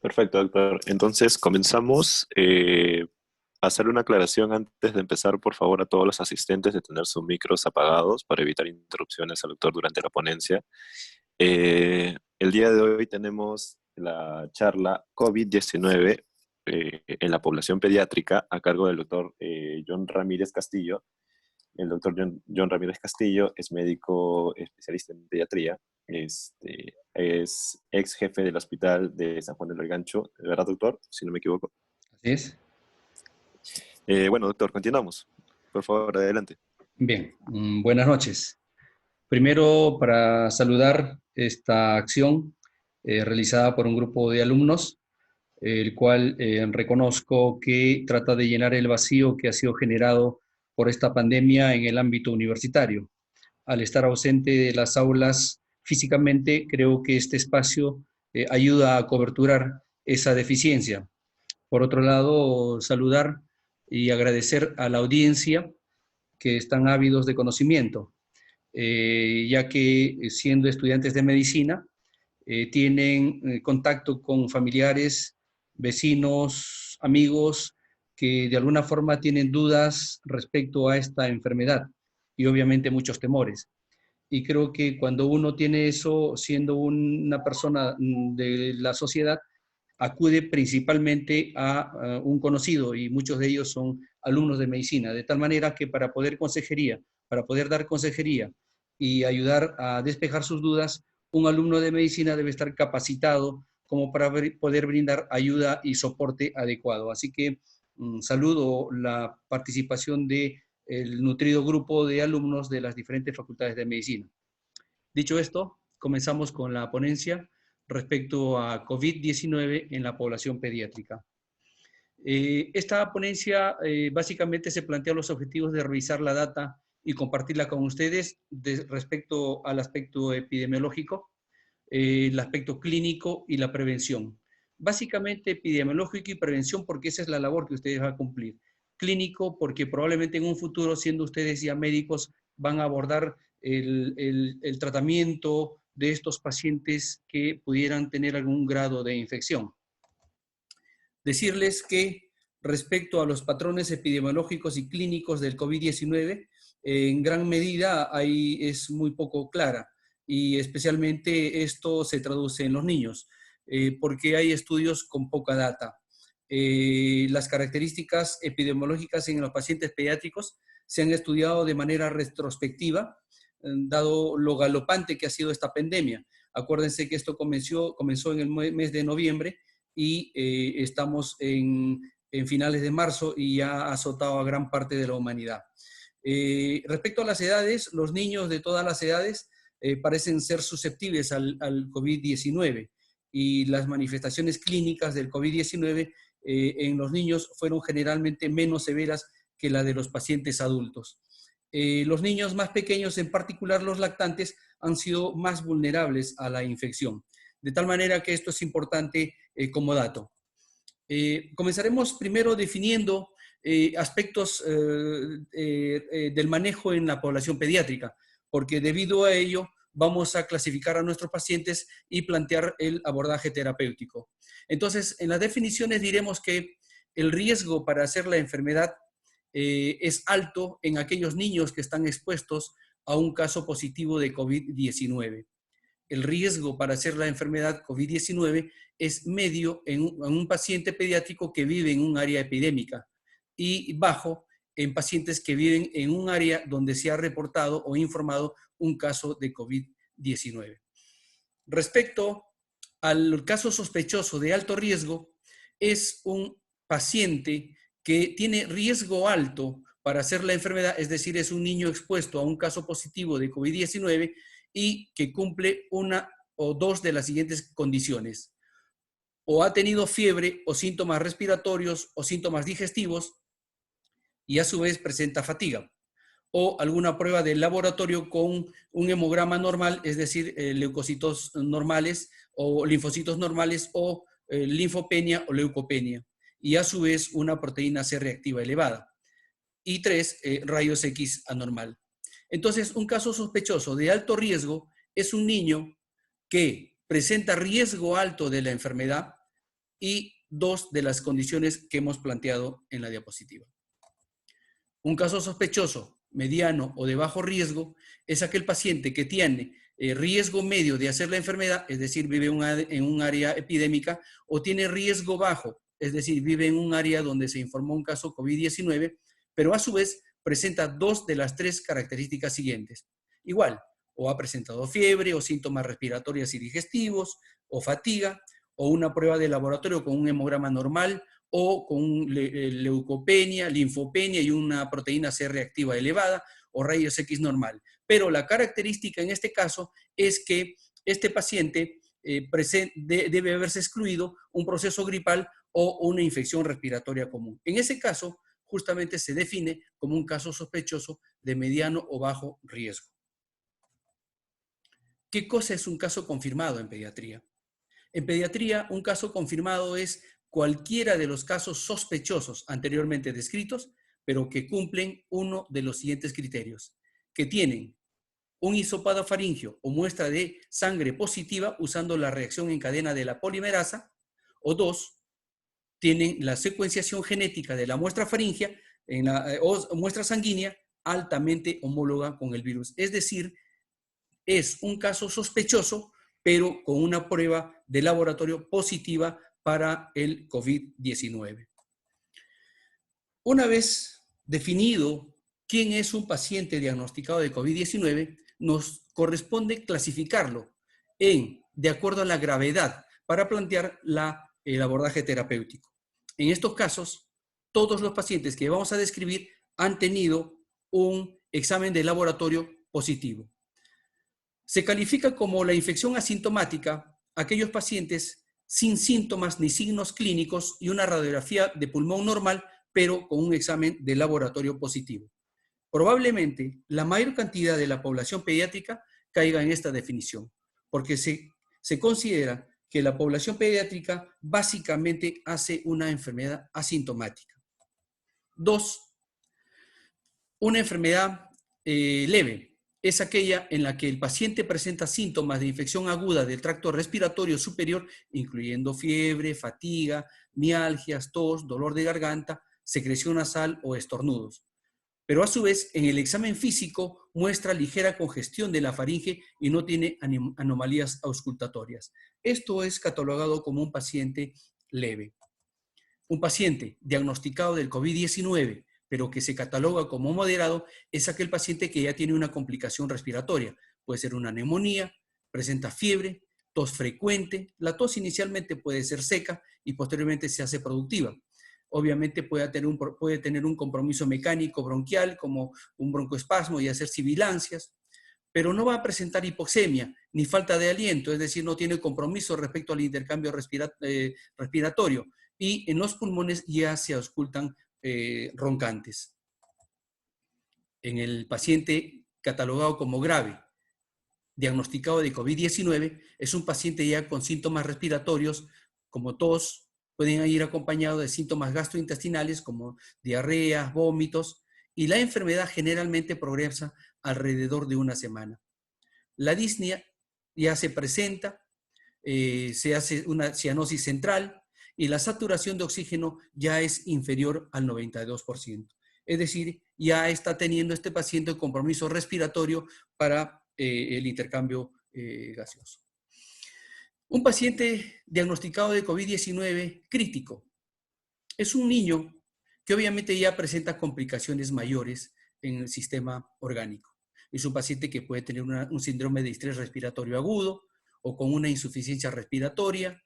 Perfecto, doctor. Entonces comenzamos. Hacer una aclaración antes de empezar, por favor, a todos los asistentes de tener sus micros apagados para evitar interrupciones al doctor durante la ponencia. El día de hoy tenemos la charla COVID-19 en la población pediátrica a cargo del doctor John Ramírez Castillo. El doctor John Ramírez Castillo es médico especialista en pediatría. Es ex jefe del hospital de San Juan del Lurigancho, ¿verdad, doctor? Si no me equivoco. Así es. Bueno, doctor, continuamos. Por favor, adelante. Bien, buenas noches. Primero, para saludar esta acción realizada por un grupo de alumnos, el cual reconozco que trata de llenar el vacío que ha sido generado por esta pandemia en el ámbito universitario. Al estar ausente de las aulas físicamente, creo que este espacio ayuda a coberturar esa deficiencia. Por otro lado, saludar y agradecer a la audiencia que están ávidos de conocimiento, ya que siendo estudiantes de medicina, tienen contacto con familiares, vecinos, amigos, que de alguna forma tienen dudas respecto a esta enfermedad y obviamente muchos temores. Y creo que cuando uno tiene eso, siendo una persona de la sociedad, acude principalmente a un conocido y muchos de ellos son alumnos de medicina, de tal manera que para poder dar consejería y ayudar a despejar sus dudas, un alumno de medicina debe estar capacitado como para poder brindar ayuda y soporte adecuado. Así que saludo la participación del nutrido grupo de alumnos de las diferentes facultades de medicina. Dicho esto, comenzamos con la ponencia respecto a COVID-19 en la población pediátrica. Esta ponencia básicamente se plantea los objetivos de revisar la data y compartirla con ustedes respecto al aspecto epidemiológico, el aspecto clínico y la prevención. Básicamente epidemiológico y prevención porque esa es la labor que ustedes van a cumplir. Clínico porque probablemente en un futuro, siendo ustedes ya médicos, van a abordar el tratamiento de estos pacientes que pudieran tener algún grado de infección. Decirles que respecto a los patrones epidemiológicos y clínicos del COVID-19, en gran medida ahí es muy poco clara y especialmente esto se traduce en los niños, porque hay estudios con poca data. Las características epidemiológicas en los pacientes pediátricos se han estudiado de manera retrospectiva, dado lo galopante que ha sido esta pandemia. Acuérdense que esto comenzó en el mes de noviembre y estamos en finales de marzo y ya ha azotado a gran parte de la humanidad. Respecto a las edades, los niños de todas las edades parecen ser susceptibles al COVID-19 y las manifestaciones clínicas del COVID-19 en los niños fueron generalmente menos severas que la de los pacientes adultos. Los niños más pequeños, en particular los lactantes, han sido más vulnerables a la infección. De tal manera que esto es importante como dato. Comenzaremos primero definiendo aspectos del manejo en la población pediátrica, porque debido a ello vamos a clasificar a nuestros pacientes y plantear el abordaje terapéutico. Entonces, en las definiciones diremos que el riesgo para hacer la enfermedad es alto en aquellos niños que están expuestos a un caso positivo de COVID-19. El riesgo para hacer la enfermedad COVID-19 es medio en un paciente pediátrico que vive en un área epidémica y bajo en pacientes que viven en un área donde se ha reportado o informado un caso de COVID-19. Respecto al caso sospechoso de alto riesgo, es un paciente que tiene riesgo alto para hacer la enfermedad, es decir, es un niño expuesto a un caso positivo de COVID-19 y que cumple una o dos de las siguientes condiciones. O ha tenido fiebre o síntomas respiratorios o síntomas digestivos y a su vez presenta fatiga. O alguna prueba de laboratorio con un hemograma normal, es decir, leucocitos normales o linfocitos normales o linfopenia o leucopenia. Y a su vez una proteína C reactiva elevada. Y 3, rayos X anormal. Entonces, un caso sospechoso de alto riesgo es un niño que presenta riesgo alto de la enfermedad, y 2 de las condiciones que hemos planteado en la diapositiva. Un caso sospechoso, mediano o de bajo riesgo es aquel paciente que tiene riesgo medio de hacer la enfermedad, es decir, vive en un área epidémica, o tiene riesgo bajo, es decir, vive en un área donde se informó un caso COVID-19, pero a su vez presenta 2 de las 3 características siguientes. Igual, o ha presentado fiebre o síntomas respiratorios y digestivos, o fatiga, o una prueba de laboratorio con un hemograma normal, o con leucopenia, linfopenia y una proteína C reactiva elevada, o rayos X normal. Pero la característica en este caso es que este paciente debe haberse excluido un proceso gripal o una infección respiratoria común. En ese caso, justamente se define como un caso sospechoso de mediano o bajo riesgo. ¿Qué cosa es un caso confirmado en pediatría? En pediatría, un caso confirmado es cualquiera de los casos sospechosos anteriormente descritos, pero que cumplen uno de los siguientes criterios, que tienen un hisopado faríngeo o muestra de sangre positiva usando la reacción en cadena de la polimerasa, o 2, tienen la secuenciación genética de la muestra faríngea o muestra sanguínea altamente homóloga con el virus. Es decir, es un caso sospechoso, pero con una prueba de laboratorio positiva para el COVID-19. Una vez definido quién es un paciente diagnosticado de COVID-19, nos corresponde clasificarlo de acuerdo a la gravedad para plantear el abordaje terapéutico. En estos casos, todos los pacientes que vamos a describir han tenido un examen de laboratorio positivo. Se califica como la infección asintomática aquellos pacientes sin síntomas ni signos clínicos y una radiografía de pulmón normal, pero con un examen de laboratorio positivo. Probablemente la mayor cantidad de la población pediátrica caiga en esta definición, porque se considera que la población pediátrica básicamente hace una enfermedad asintomática. 2, una enfermedad leve es aquella en la que el paciente presenta síntomas de infección aguda del tracto respiratorio superior, incluyendo fiebre, fatiga, mialgias, tos, dolor de garganta, secreción nasal o estornudos. Pero a su vez, en el examen físico muestra ligera congestión de la faringe y no tiene anomalías auscultatorias. Esto es catalogado como un paciente leve. Un paciente diagnosticado del COVID-19, pero que se cataloga como moderado, es aquel paciente que ya tiene una complicación respiratoria. Puede ser una neumonía, presenta fiebre, tos frecuente. La tos inicialmente puede ser seca y posteriormente se hace productiva. Obviamente puede tener un compromiso mecánico bronquial, como un broncoespasmo y hacer sibilancias, pero no va a presentar hipoxemia ni falta de aliento, es decir, no tiene compromiso respecto al intercambio respiratorio, y en los pulmones ya se auscultan roncantes. En el paciente catalogado como grave, diagnosticado de COVID-19, es un paciente ya con síntomas respiratorios como tos, pueden ir acompañados de síntomas gastrointestinales como diarreas, vómitos, y la enfermedad generalmente progresa alrededor de una semana. La disnea ya se presenta, se hace una cianosis central y la saturación de oxígeno ya es inferior al 92%. Es decir, ya está teniendo este paciente compromiso respiratorio para el intercambio gaseoso. Un paciente diagnosticado de COVID-19 crítico es un niño que obviamente ya presenta complicaciones mayores en el sistema orgánico. Es un paciente que puede tener un síndrome de estrés respiratorio agudo o con una insuficiencia respiratoria,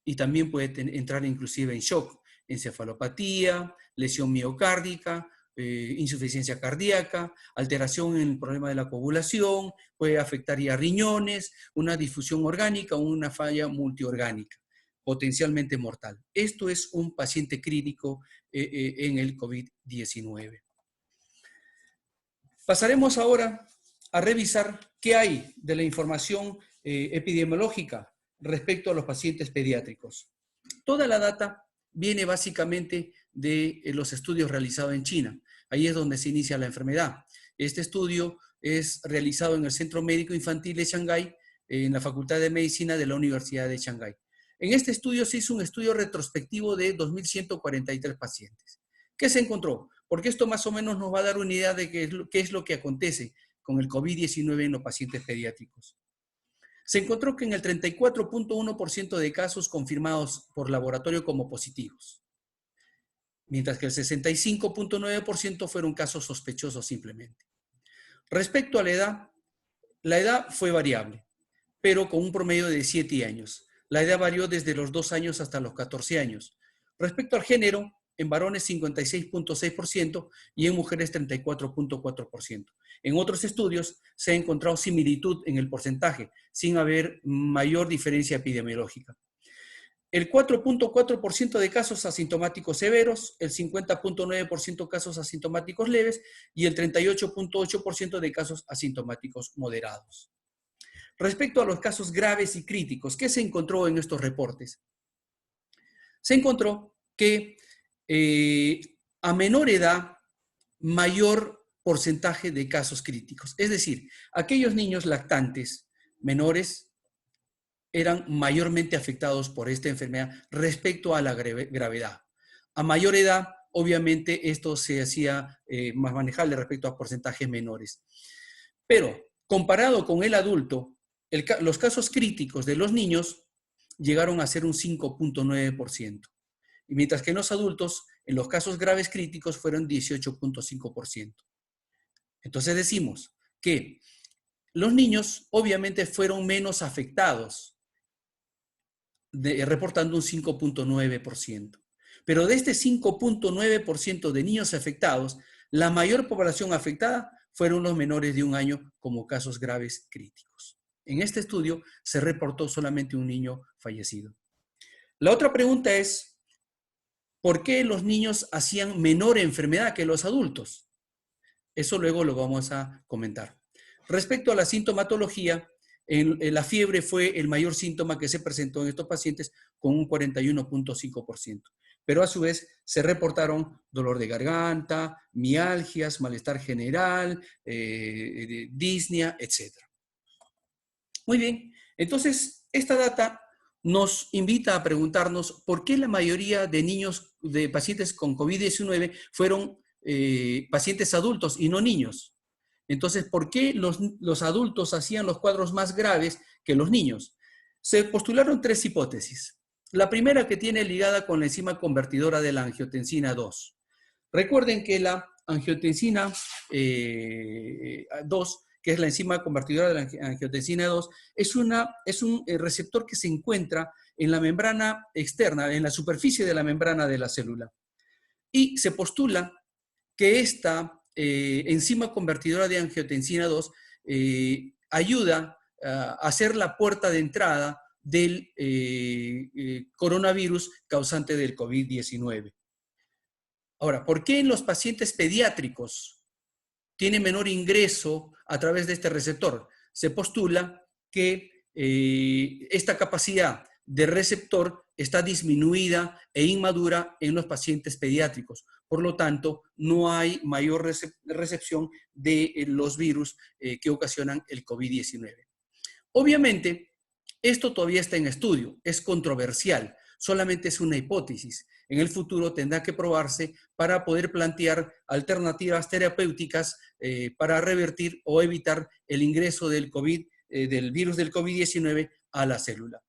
y también puede entrar inclusive en shock, encefalopatía, lesión miocárdica, insuficiencia cardíaca, alteración en el problema de la coagulación, puede afectar ya riñones, una difusión orgánica o una falla multiorgánica, potencialmente mortal. Esto es un paciente crítico en el COVID-19. Pasaremos ahora a revisar qué hay de la información epidemiológica respecto a los pacientes pediátricos. Toda la data viene básicamente de los estudios realizados en China. Ahí es donde se inicia la enfermedad. Este estudio es realizado en el Centro Médico Infantil de Shanghái, en la Facultad de Medicina de la Universidad de Shanghái. En este estudio se hizo un estudio retrospectivo de 2.143 pacientes. ¿Qué se encontró? Porque esto más o menos nos va a dar una idea de qué es lo que acontece con el COVID-19 en los pacientes pediátricos. Se encontró que en el 34.1% de casos confirmados por laboratorio como positivos, mientras que el 65.9% fueron casos sospechosos simplemente. Respecto a la edad fue variable, pero con un promedio de 7 años. La edad varió desde los 2 años hasta los 14 años. Respecto al género, en varones 56.6% y en mujeres 34.4%. En otros estudios se ha encontrado similitud en el porcentaje, sin haber mayor diferencia epidemiológica. El 4.4% de casos asintomáticos severos, el 50.9% casos asintomáticos leves y el 38.8% de casos asintomáticos moderados. Respecto a los casos graves y críticos, ¿qué se encontró en estos reportes? Se encontró que a menor edad, mayor porcentaje de casos críticos. Es decir, aquellos niños lactantes menores eran mayormente afectados por esta enfermedad respecto a la gravedad. A mayor edad, obviamente, esto se hacía más manejable respecto a porcentajes menores. Pero, comparado con el adulto, los casos críticos de los niños llegaron a ser un 5.9%. Y mientras que en los adultos, en los casos graves críticos, fueron 18.5%. Entonces decimos que los niños obviamente fueron menos afectados, reportando un 5.9%. Pero de este 5.9% de niños afectados, la mayor población afectada fueron los menores de 1 año como casos graves críticos. En este estudio se reportó solamente un niño fallecido. La otra pregunta es, ¿por qué los niños hacían menor enfermedad que los adultos? Eso luego lo vamos a comentar. Respecto a la sintomatología, la fiebre fue el mayor síntoma que se presentó en estos pacientes con un 41.5%. Pero a su vez se reportaron dolor de garganta, mialgias, malestar general, disnea, etc. Muy bien, entonces esta data nos invita a preguntarnos por qué la mayoría de niños, de pacientes con COVID-19 fueron pacientes adultos y no niños. Entonces, ¿por qué los adultos hacían los cuadros más graves que los niños? Se postularon 3 hipótesis. La primera que tiene ligada con la enzima convertidora de la angiotensina 2. Recuerden que la angiotensina 2, que es la enzima convertidora de la angiotensina 2, es un receptor que se encuentra en la membrana externa, en la superficie de la membrana de la célula. Y se postula que esta enzima convertidora de angiotensina 2 ayuda a ser la puerta de entrada del coronavirus causante del COVID-19. Ahora, ¿por qué en los pacientes pediátricos tiene menor ingreso a través de este receptor? Se postula que esta capacidad de receptor está disminuida e inmadura en los pacientes pediátricos. Por lo tanto, no hay mayor recepción de los virus que ocasionan el COVID-19. Obviamente, esto todavía está en estudio, es controversial, solamente es una hipótesis. En el futuro tendrá que probarse para poder plantear alternativas terapéuticas para revertir o evitar el ingreso del virus del COVID-19 a la célula.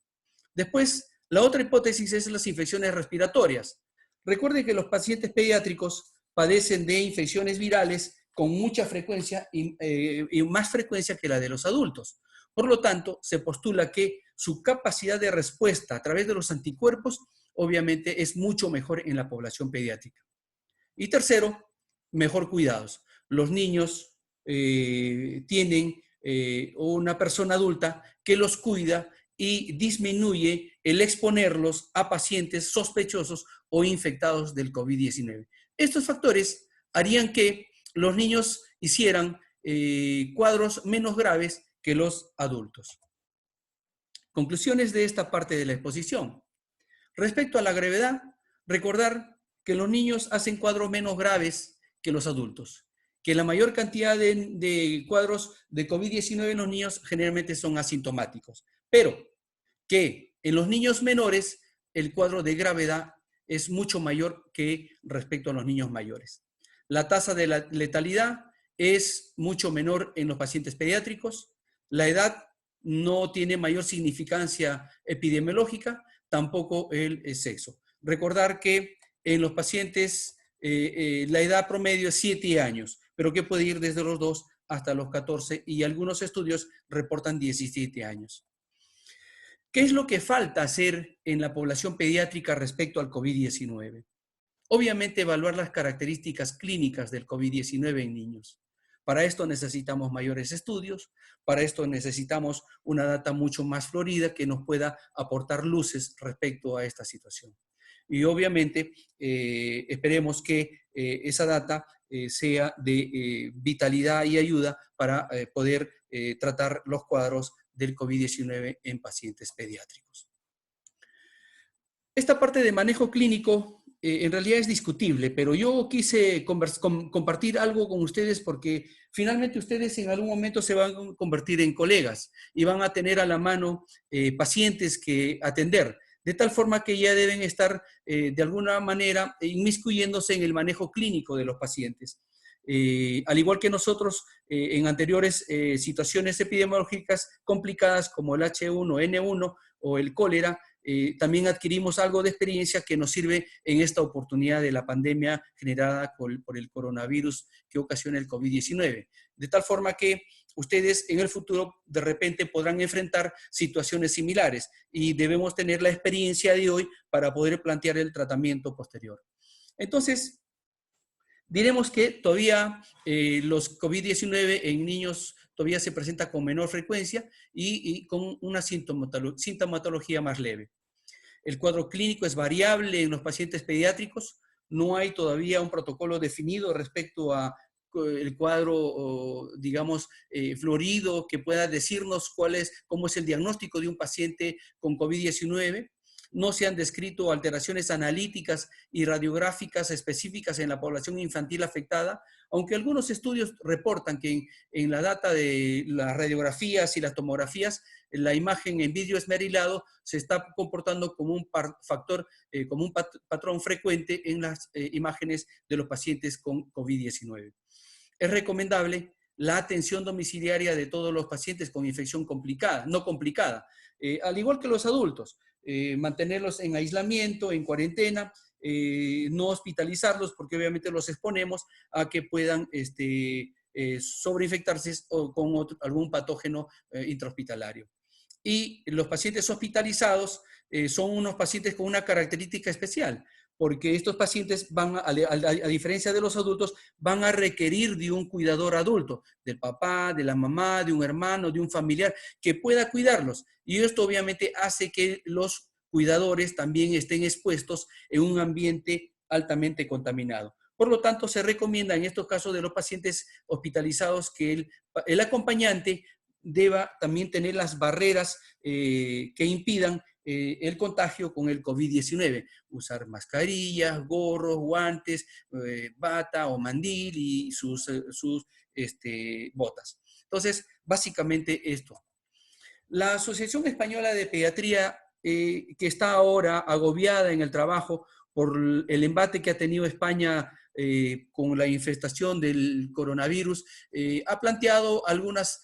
Después, la otra hipótesis es las infecciones respiratorias. Recuerden que los pacientes pediátricos padecen de infecciones virales con mucha frecuencia y más frecuencia que la de los adultos. Por lo tanto, se postula que su capacidad de respuesta a través de los anticuerpos obviamente es mucho mejor en la población pediátrica. Y tercero, mejor cuidados. Los niños tienen una persona adulta que los cuida y disminuye el exponerlos a pacientes sospechosos o infectados del COVID-19. Estos factores harían que los niños hicieran cuadros menos graves que los adultos. Conclusiones de esta parte de la exposición. Respecto a la gravedad, recordar que los niños hacen cuadros menos graves que los adultos, que la mayor cantidad de cuadros de COVID-19 en los niños generalmente son asintomáticos, pero que En los niños menores, el cuadro de gravedad es mucho mayor que respecto a los niños mayores. La tasa de la letalidad es mucho menor en los pacientes pediátricos. La edad no tiene mayor significancia epidemiológica, tampoco el sexo. Recordar que en los pacientes la edad promedio es 7 años, pero que puede ir desde los 2 hasta los 14 y algunos estudios reportan 17 años. ¿Qué es lo que falta hacer en la población pediátrica respecto al COVID-19? Obviamente evaluar las características clínicas del COVID-19 en niños. Para esto necesitamos mayores estudios, para esto necesitamos una data mucho más florida que nos pueda aportar luces respecto a esta situación. Y obviamente esperemos que esa data sea de vitalidad y ayuda para poder tratar los cuadros del COVID-19 en pacientes pediátricos. Esta parte de manejo clínico en realidad es discutible, pero yo quise compartir algo con ustedes porque finalmente ustedes en algún momento se van a convertir en colegas y van a tener a la mano pacientes que atender, de tal forma que ya deben estar de alguna manera inmiscuyéndose en el manejo clínico de los pacientes. Al igual que nosotros en anteriores situaciones epidemiológicas complicadas como el H1N1 o el cólera, también adquirimos algo de experiencia que nos sirve en esta oportunidad de la pandemia generada por el coronavirus que ocasiona el COVID-19. De tal forma que ustedes en el futuro de repente podrán enfrentar situaciones similares y debemos tener la experiencia de hoy para poder plantear el tratamiento posterior. Entonces, diremos que todavía los COVID-19 en niños todavía se presenta con menor frecuencia y con una sintomatología más leve. El cuadro clínico es variable en los pacientes pediátricos. No hay todavía un protocolo definido respecto a el cuadro, digamos, florido que pueda decirnos cómo es el diagnóstico de un paciente con COVID-19. No se han descrito alteraciones analíticas y radiográficas específicas en la población infantil afectada, aunque algunos estudios reportan que en la data de las radiografías y las tomografías, la imagen en vidrio esmerilado se está comportando como un factor, como un patrón frecuente en las imágenes de los pacientes con COVID-19. Es recomendable la atención domiciliaria de todos los pacientes con infección complicada, no complicada, al igual que los adultos. Mantenerlos en aislamiento, en cuarentena, no hospitalizarlos porque obviamente los exponemos a que puedan sobreinfectarse con algún patógeno intrahospitalario. Y los pacientes hospitalizados son unos pacientes con una característica especial, porque estos pacientes van, a diferencia de los adultos, van a requerir de un cuidador adulto, del papá, de la mamá, de un hermano, de un familiar, que pueda cuidarlos. Y esto obviamente hace que los cuidadores también estén expuestos en un ambiente altamente contaminado. Por lo tanto, se recomienda en estos casos de los pacientes hospitalizados que el acompañante deba también tener las barreras que impidan el contagio con el COVID-19. Usar mascarillas, gorros, guantes, bata o mandil y sus botas. Entonces, básicamente esto. La Asociación Española de Pediatría, que está ahora agobiada en el trabajo por el embate que ha tenido España con la infestación del coronavirus, ha planteado algunos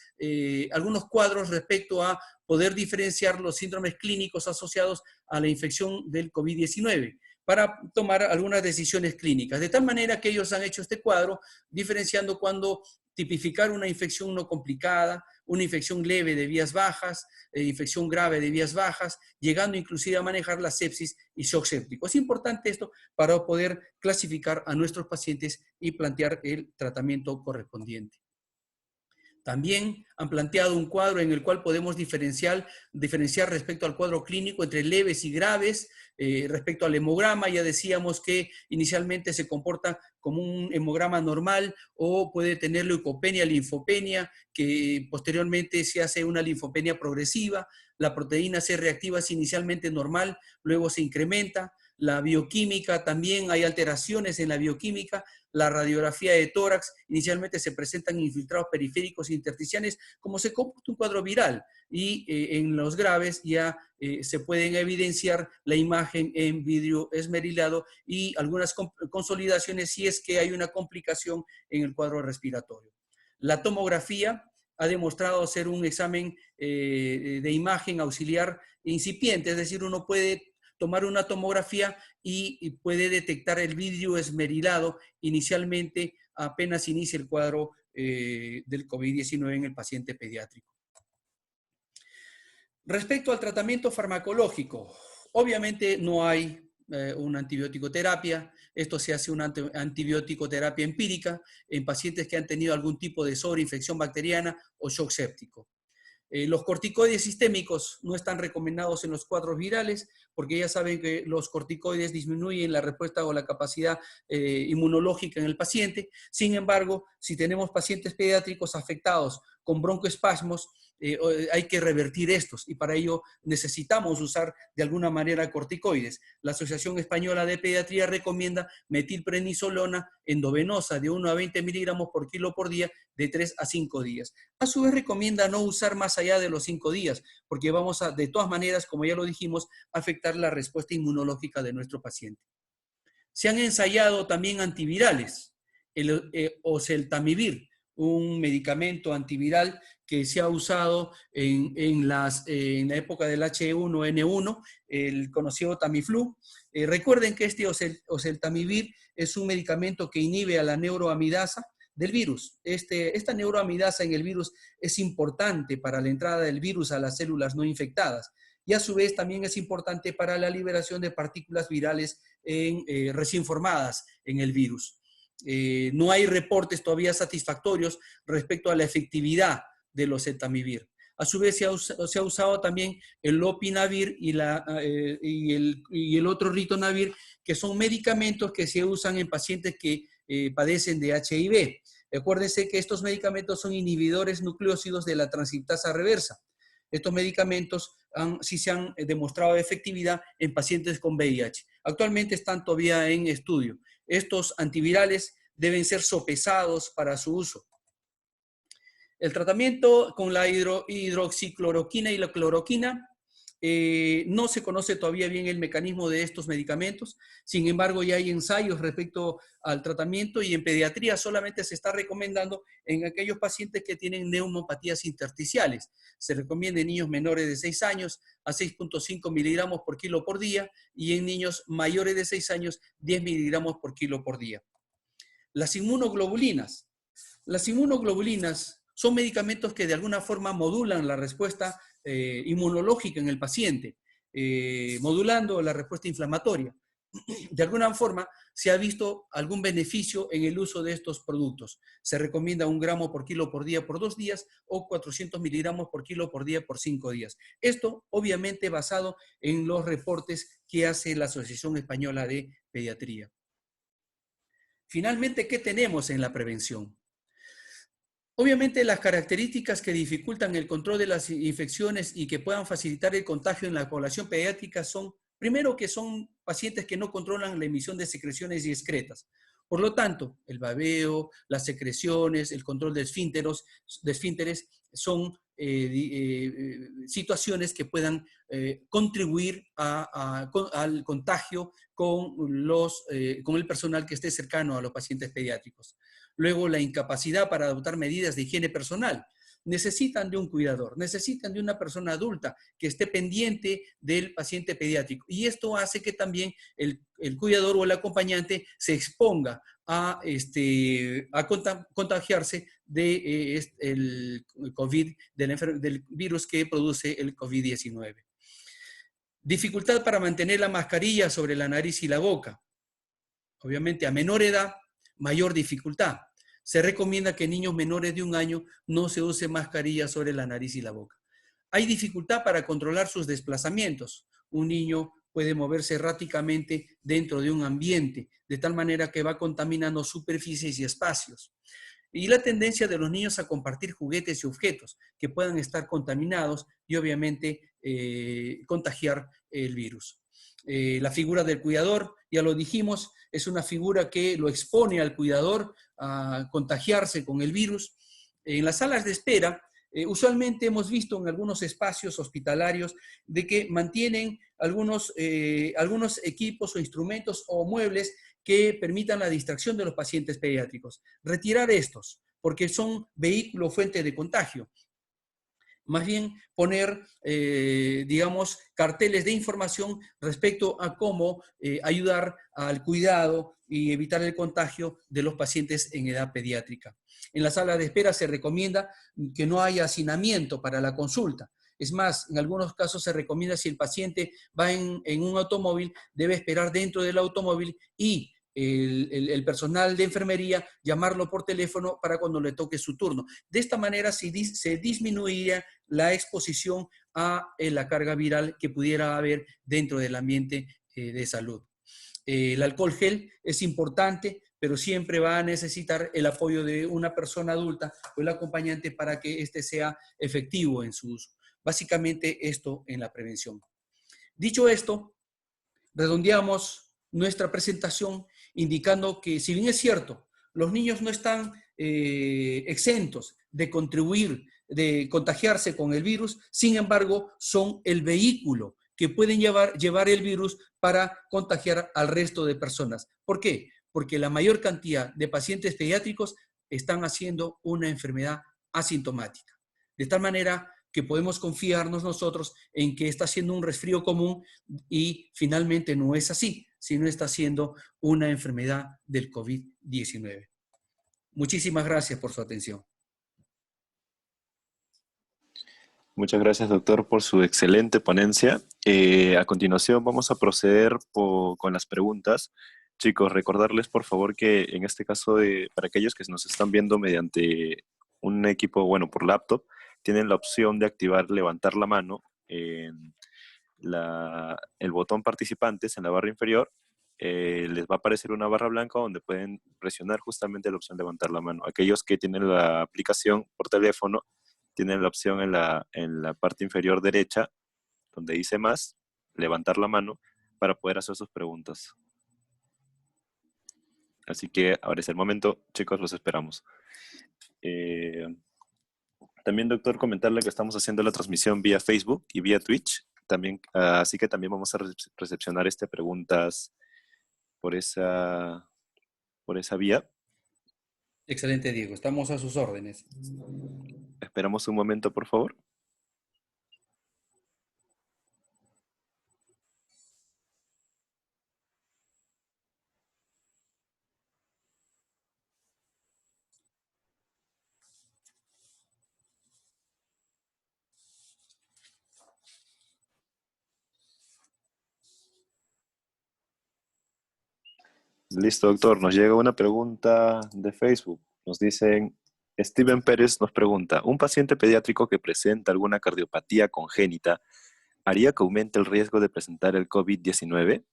cuadros respecto a poder diferenciar los síndromes clínicos asociados a la infección del COVID-19 para tomar algunas decisiones clínicas. De tal manera que ellos han hecho este cuadro diferenciando cuando tipificar una infección no complicada, una infección leve de vías bajas, infección grave de vías bajas, llegando inclusive a manejar la sepsis y shock séptico. Es importante esto para poder clasificar a nuestros pacientes y plantear el tratamiento correspondiente. También han planteado un cuadro en el cual podemos diferenciar respecto al cuadro clínico entre leves y graves. Respecto al hemograma, ya decíamos que inicialmente se comporta como un hemograma normal o puede tener leucopenia, linfopenia, que posteriormente se hace una linfopenia progresiva. La proteína C reactiva es inicialmente normal, luego se incrementa. La bioquímica, también hay alteraciones en la bioquímica. La radiografía de tórax, inicialmente se presentan infiltrados periféricos e intersticiales, como se comporta un cuadro viral, y en los graves ya se pueden evidenciar la imagen en vidrio esmerilado y algunas consolidaciones si es que hay una complicación en el cuadro respiratorio. La tomografía ha demostrado ser un examen de imagen auxiliar incipiente, es decir, uno puede tomar una tomografía y puede detectar el vidrio esmerilado inicialmente apenas inicia el cuadro del COVID-19 en el paciente pediátrico. Respecto al tratamiento farmacológico, obviamente no hay una antibiótico terapia. Esto se hace una antibiótico terapia empírica en pacientes que han tenido algún tipo de sobreinfección bacteriana o shock séptico. Los corticoides sistémicos no están recomendados en los cuadros virales porque ya saben que los corticoides disminuyen la respuesta o la capacidad inmunológica en el paciente. Sin embargo, si tenemos pacientes pediátricos afectados con broncoespasmos, hay que revertir estos y para ello necesitamos usar de alguna manera corticoides. La Asociación Española de Pediatría recomienda metilprednisolona endovenosa de 1 a 20 miligramos por kilo por día de 3 a 5 días. A su vez recomienda no usar más allá de los 5 días porque vamos a, de todas maneras, como ya lo dijimos, afectar la respuesta inmunológica de nuestro paciente. Se han ensayado también antivirales, el oseltamivir, un medicamento antiviral que se ha usado en la época del H1N1, el conocido Tamiflu. Recuerden que este oseltamivir es un medicamento que inhibe a la neuroamidasa del virus. Esta neuroamidasa en el virus es importante para la entrada del virus a las células no infectadas y a su vez también es importante para la liberación de partículas virales recién formadas en el virus. No hay reportes todavía satisfactorios respecto a la efectividad del oseltamivir. A su vez se ha usado también el lopinavir y el otro ritonavir, que son medicamentos que se usan en pacientes que padecen de HIV. Acuérdense que estos medicamentos son inhibidores nucleósidos de la transcriptasa reversa. Estos medicamentos sí se han demostrado efectividad en pacientes con VIH. Actualmente están todavía en estudio. Estos antivirales deben ser sopesados para su uso. El tratamiento con la hidroxicloroquina y la cloroquina no se conoce todavía bien el mecanismo de estos medicamentos. Sin embargo, ya hay ensayos respecto al tratamiento y en pediatría solamente se está recomendando en aquellos pacientes que tienen neumopatías intersticiales. Se recomienda en niños menores de 6 años a 6.5 miligramos por kilo por día y en niños mayores de 6 años 10 miligramos por kilo por día. Las inmunoglobulinas. Las inmunoglobulinas son medicamentos que de alguna forma modulan la respuesta inmunológica en el paciente, modulando la respuesta inflamatoria. De alguna forma se ha visto algún beneficio en el uso de estos productos. Se recomienda 1 gramo por kilo por día por 2 días o 400 miligramos por kilo por día por 5 días. Esto obviamente basado en los reportes que hace la Asociación Española de Pediatría. Finalmente, ¿qué tenemos en la prevención? Obviamente las características que dificultan el control de las infecciones y que puedan facilitar el contagio en la población pediátrica son, primero, que son pacientes que no controlan la emisión de secreciones y excretas. Por lo tanto, el babeo, las secreciones, el control de esfínteres son situaciones que puedan contribuir al contagio con el personal que esté cercano a los pacientes pediátricos. Luego, la incapacidad para adoptar medidas de higiene personal. Necesitan de un cuidador, necesitan de una persona adulta que esté pendiente del paciente pediátrico. Y esto hace que también el cuidador o el acompañante se exponga a contagiarse del COVID, del virus que produce el COVID-19. Dificultad para mantener la mascarilla sobre la nariz y la boca. Obviamente, a menor edad, mayor dificultad. Se recomienda que en niños menores de 1 año no se use mascarilla sobre la nariz y la boca. Hay dificultad para controlar sus desplazamientos. Un niño puede moverse erráticamente dentro de un ambiente, de tal manera que va contaminando superficies y espacios. Y la tendencia de los niños a compartir juguetes y objetos que puedan estar contaminados y obviamente contagiar el virus. La figura del cuidador, ya lo dijimos, es una figura que lo expone al cuidador a contagiarse con el virus. En las salas de espera, usualmente hemos visto en algunos espacios hospitalarios de que mantienen algunos equipos o instrumentos o muebles que permitan la distracción de los pacientes pediátricos. Retirar estos, porque son vehículo fuente de contagio. Más bien poner, digamos, carteles de información respecto a cómo ayudar al cuidado y evitar el contagio de los pacientes en edad pediátrica. En la sala de espera se recomienda que no haya hacinamiento para la consulta. Es más, en algunos casos se recomienda, si el paciente va en un automóvil, debe esperar dentro del automóvil y el personal de enfermería llamarlo por teléfono para cuando le toque su turno. De esta manera se disminuiría la exposición a la carga viral que pudiera haber dentro del ambiente de salud. El alcohol gel es importante, pero siempre va a necesitar el apoyo de una persona adulta o el acompañante para que éste sea efectivo en su uso. Básicamente esto en la prevención. Dicho esto, redondeamos nuestra presentación indicando que, si bien es cierto, los niños no están exentos de contribuir, de contagiarse con el virus, sin embargo, son el vehículo que pueden llevar el virus para contagiar al resto de personas. ¿Por qué? Porque la mayor cantidad de pacientes pediátricos están haciendo una enfermedad asintomática. De tal manera que podemos confiarnos nosotros en que está siendo un resfrío común y finalmente no es así, sino está siendo una enfermedad del COVID-19. Muchísimas gracias por su atención. Muchas gracias, doctor, por su excelente ponencia. A continuación vamos a proceder con las preguntas. Chicos, recordarles por favor que en este caso, para aquellos que nos están viendo mediante un equipo, bueno, por laptop, tienen la opción de activar, levantar la mano en el botón participantes en la barra inferior. Les va a aparecer una barra blanca donde pueden presionar justamente la opción levantar la mano. Aquellos que tienen la aplicación por teléfono tienen la opción en la parte inferior derecha, donde dice más, levantar la mano para poder hacer sus preguntas. Así que ahora es el momento, chicos, los esperamos. También, doctor, comentarle que estamos haciendo la transmisión vía Facebook y vía Twitch. También, así que también vamos a recepcionar preguntas por esa vía. Excelente, Diego. Estamos a sus órdenes. Esperamos un momento, por favor. Listo, doctor. Nos llega una pregunta de Facebook. Nos dicen, Steven Pérez nos pregunta, ¿un paciente pediátrico que presenta alguna cardiopatía congénita haría que aumente el riesgo de presentar el COVID-19?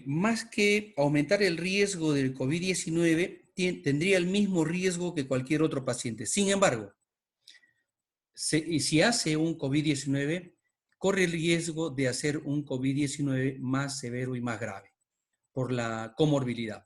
Más que aumentar el riesgo del COVID-19, tendría el mismo riesgo que cualquier otro paciente. Sin embargo, si hace un COVID-19, corre el riesgo de hacer un COVID-19 más severo y más grave por la comorbilidad.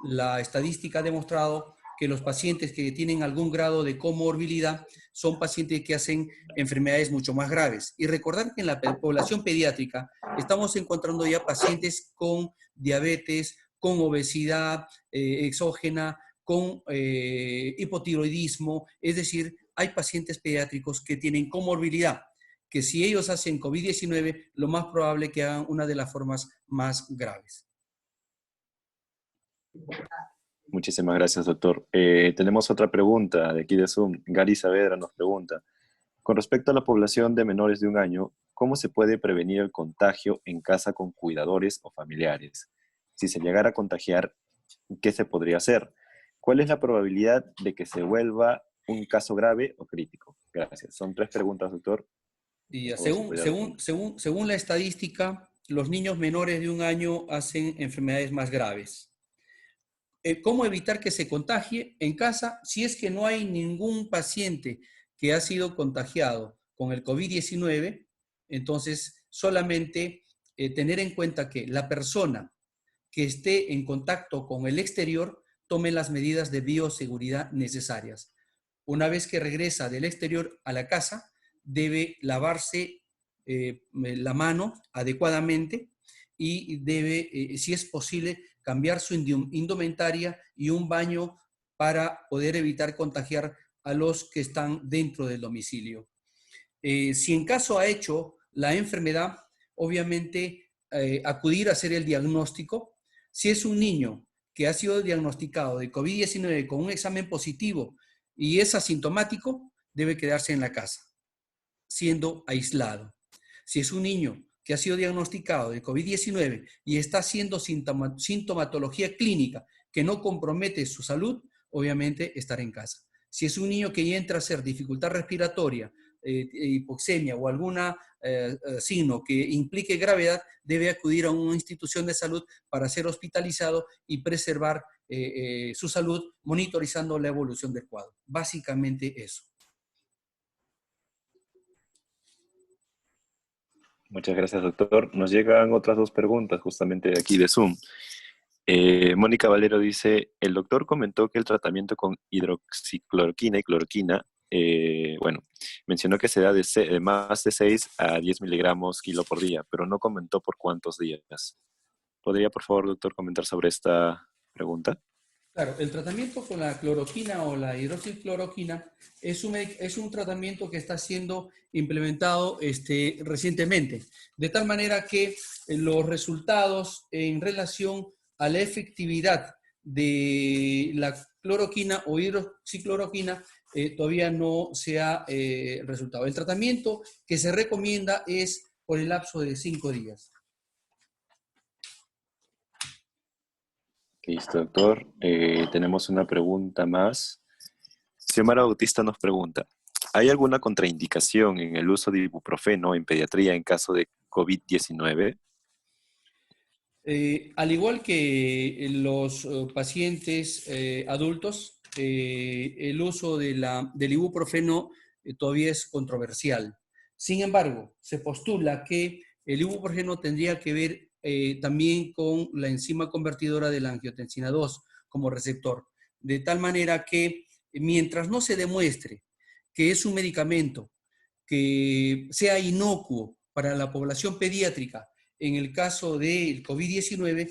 La estadística ha demostrado que los pacientes que tienen algún grado de comorbilidad son pacientes que hacen enfermedades mucho más graves. Y recordar que en la población pediátrica estamos encontrando ya pacientes con diabetes, con obesidad exógena, con hipotiroidismo, es decir, hay pacientes pediátricos que tienen comorbilidad, que si ellos hacen COVID-19, lo más probable es que hagan una de las formas más graves. Muchísimas gracias, doctor. Tenemos otra pregunta de aquí de Zoom. Gary Saavedra nos pregunta, con respecto a la población de menores de 1 año, ¿cómo se puede prevenir el contagio en casa con cuidadores o familiares? Si se llegara a contagiar, ¿qué se podría hacer? ¿Cuál es la probabilidad de que se vuelva un caso grave o crítico? Gracias. Son 3 preguntas, doctor. Y según la estadística, los niños menores de 1 año hacen enfermedades más graves. ¿Cómo evitar que se contagie en casa? Si es que no hay ningún paciente que ha sido contagiado con el COVID-19, entonces solamente tener en cuenta que la persona que esté en contacto con el exterior tome las medidas de bioseguridad necesarias. Una vez que regresa del exterior a la casa, debe lavarse la mano adecuadamente y debe, si es posible, cambiar su indumentaria y un baño para poder evitar contagiar a los que están dentro del domicilio. Si en caso ha hecho la enfermedad, obviamente acudir a hacer el diagnóstico. Si es un niño que ha sido diagnosticado de COVID-19 con un examen positivo y es asintomático, debe quedarse en la casa, siendo aislado. Si es un niño que ha sido diagnosticado de COVID-19 y está haciendo sintomatología clínica que no compromete su salud, obviamente estar en casa. Si es un niño que entra a hacer dificultad respiratoria, hipoxemia o alguna signo que implique gravedad, debe acudir a una institución de salud para ser hospitalizado y preservar su salud, monitorizando la evolución del cuadro. Básicamente eso. Muchas gracias, doctor. Nos llegan otras dos preguntas justamente de aquí de Zoom. Mónica Valero dice, el doctor comentó que el tratamiento con hidroxicloroquina y cloroquina, mencionó que se da de más de 6 a 10 miligramos kilo por día, pero no comentó por cuántos días. ¿Podría, por favor, doctor, comentar sobre esta pregunta? Claro, el tratamiento con la cloroquina o la hidroxicloroquina es un tratamiento que está siendo implementado recientemente, de tal manera que los resultados en relación a la efectividad de la cloroquina o hidroxicloroquina todavía no se ha resultado. El tratamiento que se recomienda es por el lapso de 5 días. Listo, doctor. Tenemos una pregunta más. Xiomara Bautista nos pregunta, ¿hay alguna contraindicación en el uso de ibuprofeno en pediatría en caso de COVID-19? Al igual que los pacientes adultos, el uso del ibuprofeno todavía es controversial. Sin embargo, se postula que el ibuprofeno tendría que ver también con la enzima convertidora de la angiotensina 2 como receptor, de tal manera que mientras no se demuestre que es un medicamento que sea inocuo para la población pediátrica, en el caso del COVID-19,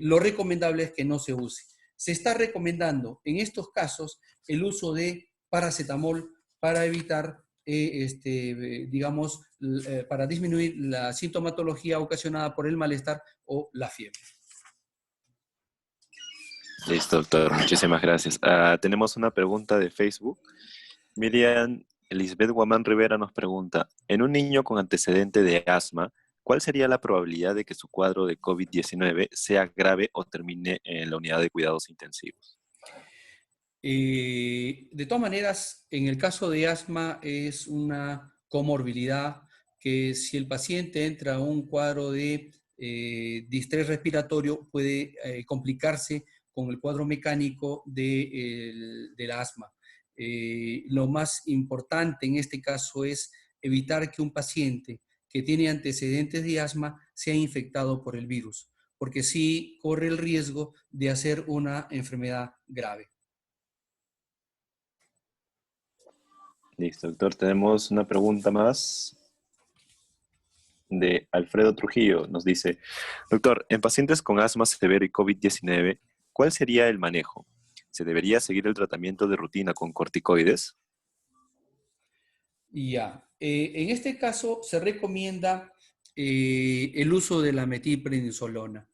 lo recomendable es que no se use. Se está recomendando en estos casos el uso de paracetamol para evitar, para disminuir la sintomatología ocasionada por el malestar o la fiebre. Listo, doctor. Muchísimas gracias. Tenemos una pregunta de Facebook. Miriam Elizabeth Guamán Rivera nos pregunta, en un niño con antecedente de asma, ¿cuál sería la probabilidad de que su cuadro de COVID-19 sea grave o termine en la unidad de cuidados intensivos? De todas maneras, en el caso de asma es una comorbilidad que si el paciente entra a un cuadro de distrés respiratorio puede complicarse con el cuadro mecánico del asma. Lo más importante en este caso es evitar que un paciente que tiene antecedentes de asma sea infectado por el virus, porque sí corre el riesgo de hacer una enfermedad grave. Listo, doctor. Tenemos una pregunta más de Alfredo Trujillo. Nos dice, doctor, en pacientes con asma severo y COVID-19, ¿cuál sería el manejo? ¿Se debería seguir el tratamiento de rutina con corticoides? Ya. En este caso se recomienda el uso de la metilprednisolona.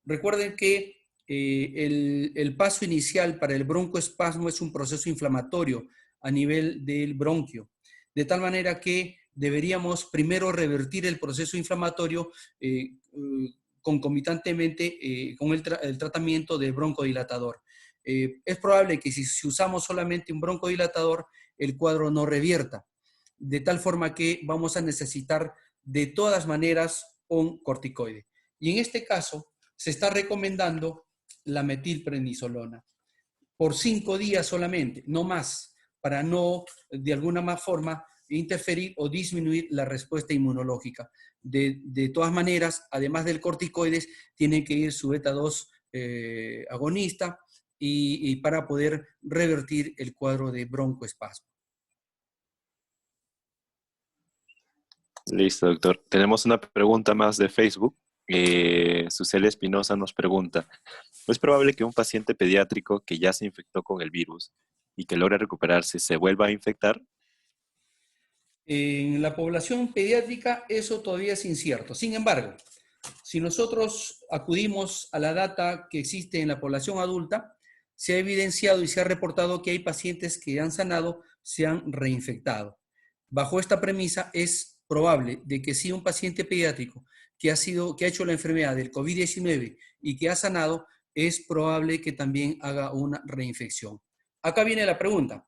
Recuerden que el paso inicial para el broncoespasmo es un proceso inflamatorio a nivel del bronquio, de tal manera que deberíamos primero revertir el proceso inflamatorio concomitantemente con el tratamiento del broncodilatador. Es probable que si usamos solamente un broncodilatador, el cuadro no revierta, de tal forma que vamos a necesitar de todas maneras un corticoide. Y en este caso, se está recomendando la metilprednisolona por 5 días solamente, no más, para no, de alguna más forma, interferir o disminuir la respuesta inmunológica. De todas maneras, además del corticoides, tiene que ir su beta 2 agonista y para poder revertir el cuadro de broncoespasmo. Listo, doctor. Tenemos una pregunta más de Facebook. Susel Espinosa nos pregunta, ¿no es probable que un paciente pediátrico que ya se infectó con el virus y que logra recuperarse se vuelva a infectar? En la población pediátrica eso todavía es incierto. Sin embargo, si nosotros acudimos a la data que existe en la población adulta, se ha evidenciado y se ha reportado que hay pacientes que han sanado, se han reinfectado. Bajo esta premisa es probable de que si un paciente pediátrico que ha hecho la enfermedad del COVID-19 y que ha sanado, es probable que también haga una reinfección. Acá viene la pregunta.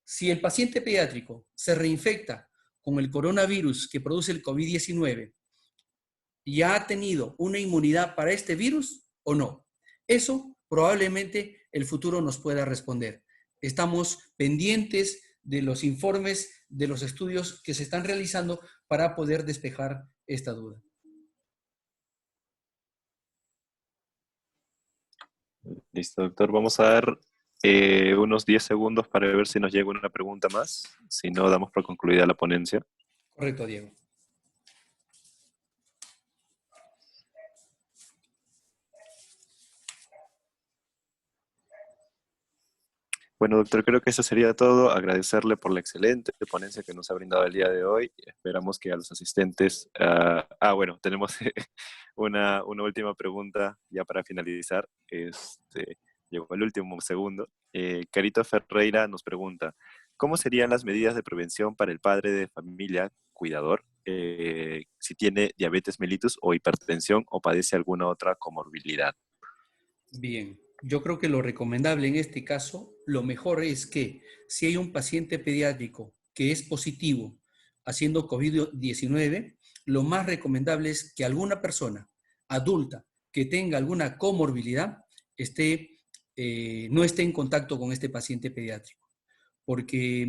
Si el paciente pediátrico se reinfecta con el coronavirus que produce el COVID-19, ¿ya ha tenido una inmunidad para este virus o no? Eso probablemente el futuro nos pueda responder. Estamos pendientes de los informes, de los estudios que se están realizando para poder despejar esta duda. Listo, doctor. Vamos a dar unos 10 segundos para ver si nos llega una pregunta más. Si no, damos por concluida la ponencia. Correcto, Diego. Bueno, doctor, creo que eso sería todo. Agradecerle por la excelente ponencia que nos ha brindado el día de hoy. Esperamos que a los asistentes... bueno, tenemos una última pregunta ya para finalizar. Llegó el último segundo. Carito Ferreira nos pregunta, ¿cómo serían las medidas de prevención para el padre de familia cuidador si tiene diabetes mellitus o hipertensión o padece alguna otra comorbilidad? Bien, yo creo que lo recomendable en este caso, lo mejor es que si hay un paciente pediátrico que es positivo haciendo COVID-19, lo más recomendable es que alguna persona adulta que tenga alguna comorbilidad no esté en contacto con este paciente pediátrico, porque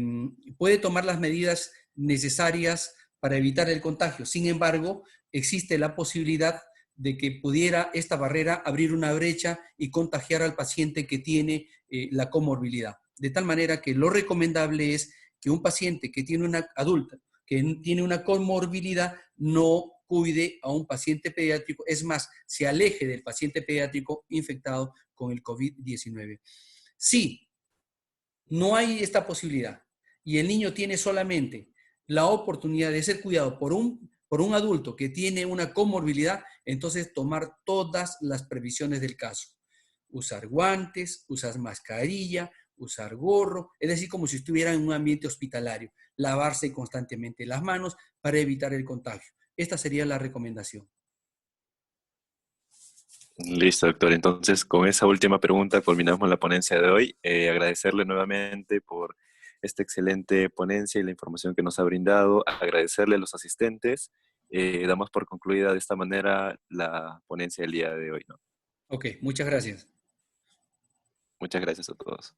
puede tomar las medidas necesarias para evitar el contagio. Sin embargo, existe la posibilidad de que pudiera esta barrera abrir una brecha y contagiar al paciente que tiene la comorbilidad. De tal manera que lo recomendable es que un paciente que tiene una adulta, que tiene una comorbilidad, no cuide a un paciente pediátrico, es más, se aleje del paciente pediátrico infectado con el COVID-19. Sí, no hay esta posibilidad y el niño tiene solamente la oportunidad de ser cuidado por un adulto que tiene una comorbilidad, entonces tomar todas las previsiones del caso. Usar guantes, usar mascarilla, usar gorro, es decir, como si estuviera en un ambiente hospitalario. Lavarse constantemente las manos para evitar el contagio. Esta sería la recomendación. Listo, doctor. Entonces, con esa última pregunta culminamos la ponencia de hoy. Agradecerle nuevamente por esta excelente ponencia y la información que nos ha brindado. Agradecerle a los asistentes. Damos por concluida de esta manera la ponencia del día de hoy, ¿no? Ok, muchas gracias. Muchas gracias a todos.